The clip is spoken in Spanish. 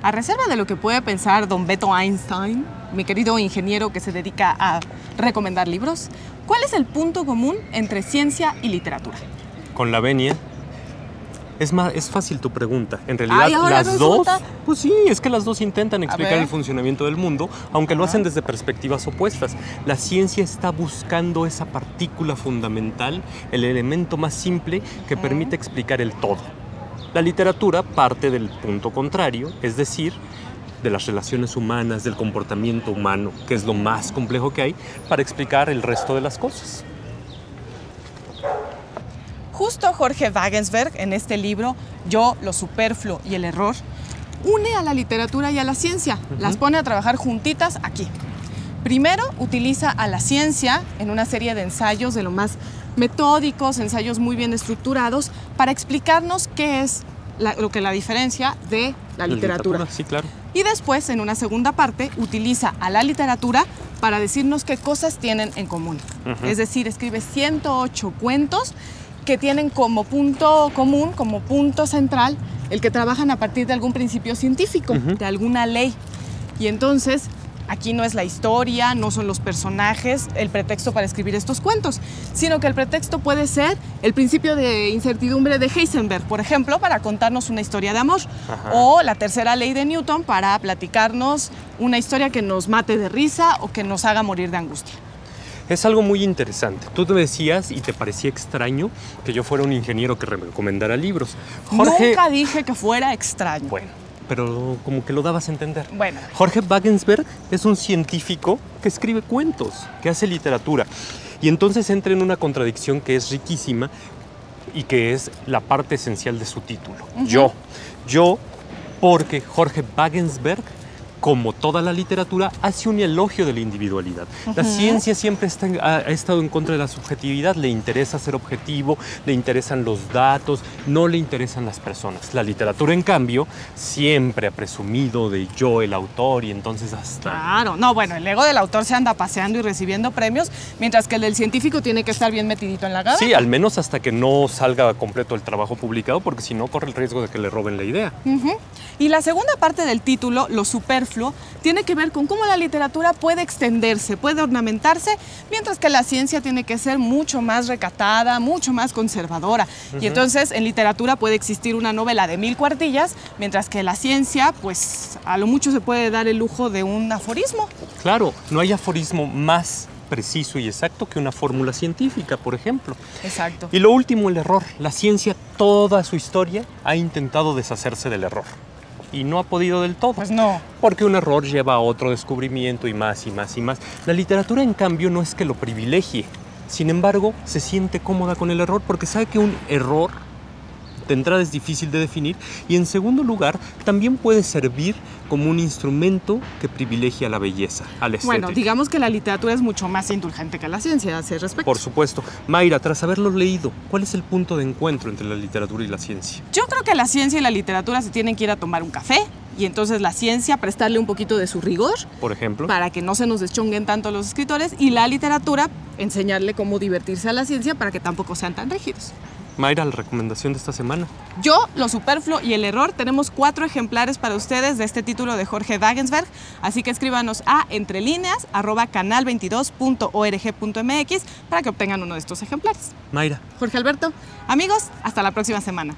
A reserva de lo que puede pensar don Beto Einstein, mi querido ingeniero que se dedica a recomendar libros, ¿cuál es el punto común entre ciencia y literatura? Con la venia. Es fácil tu pregunta. En realidad, Ay, ahora las dos... resulta. Pues sí, es que las dos intentan explicar ver. el funcionamiento del mundo, aunque lo hacen desde perspectivas opuestas. La ciencia está buscando esa partícula fundamental, el elemento más simple que permite explicar el todo. La literatura parte del punto contrario, es decir, de las relaciones humanas, del comportamiento humano, que es lo más complejo que hay, para explicar el resto de las cosas. Justo Jorge Wagensberg, en este libro, Yo, lo superfluo y el error, une a la literatura y a la ciencia. Las pone a trabajar juntitas aquí. Primero, utiliza a la ciencia en una serie de ensayos de lo más metódicos, ensayos muy bien estructurados, para explicarnos qué es lo que la diferencia de la literatura. Sí, claro. Y después, en una segunda parte, utiliza a la literatura para decirnos qué cosas tienen en común. Es decir, escribe 108 cuentos que tienen como punto común, como punto central, el que trabajan a partir de algún principio científico, de alguna ley. Y entonces, aquí no es la historia, no son los personajes el pretexto para escribir estos cuentos, sino que el pretexto puede ser el principio de incertidumbre de Heisenberg, por ejemplo, para contarnos una historia de amor, o la tercera ley de Newton para platicarnos una historia que nos mate de risa o que nos haga morir de angustia. Es algo muy interesante. Tú te decías y te parecía extraño que yo fuera un ingeniero que recomendara libros. Jorge... Nunca dije que fuera extraño. Bueno, pero como que lo dabas a entender. Bueno. Jorge Wagensberg es un científico que escribe cuentos, que hace literatura. Y entonces entra en una contradicción que es riquísima y que es la parte esencial de su título. Yo, porque Jorge Wagensberg, como toda la literatura, hace un elogio de la individualidad. La ciencia siempre ha estado en contra de la subjetividad, le interesa ser objetivo, le interesan los datos, no le interesan las personas. La literatura, en cambio, siempre ha presumido de yo, el autor, y entonces hasta... Claro, no, bueno, el ego del autor se anda paseando y recibiendo premios, mientras que el del científico tiene que estar bien metidito en la gaveta. Sí, al menos hasta que no salga completo el trabajo publicado, porque si no corre el riesgo de que le roben la idea. Y la segunda parte del título, lo superfluo, tiene que ver con cómo la literatura puede extenderse, puede ornamentarse, mientras que la ciencia tiene que ser mucho más recatada, mucho más conservadora. Y entonces en literatura puede existir una novela de 1000 cuartillas, mientras que la ciencia, pues a lo mucho se puede dar el lujo de un aforismo. Claro, no hay aforismo más preciso y exacto que una fórmula científica, por ejemplo. Exacto. Y lo último, el error. La ciencia, toda su historia, ha intentado deshacerse del error. Y no ha podido del todo. Pues no. Porque un error lleva a otro descubrimiento y más y más y más. La literatura, en cambio, no es que lo privilegie. Sin embargo, se siente cómoda con el error porque sabe que un error de entrada es difícil de definir y en segundo lugar también puede servir como un instrumento que privilegia la belleza, a la estética. Bueno, digamos que la literatura es mucho más indulgente que la ciencia a ese respecto. Por supuesto. Mayra, tras haberlo leído, ¿cuál es el punto de encuentro entre la literatura y la ciencia? Yo creo que la ciencia y la literatura se tienen que ir a tomar un café y entonces la ciencia prestarle un poquito de su rigor. Por ejemplo. Para que no se nos deschonguen tanto los escritores y la literatura enseñarle cómo divertirse a la ciencia para que tampoco sean tan rígidos. Mayra, la recomendación de esta semana. Yo, lo superfluo y el error, tenemos 4 ejemplares para ustedes de este título de Jorge Wagensberg, así que escríbanos a entrelineas@canal22.org.mx para que obtengan uno de estos ejemplares. Mayra. Jorge Alberto, amigos, hasta la próxima semana.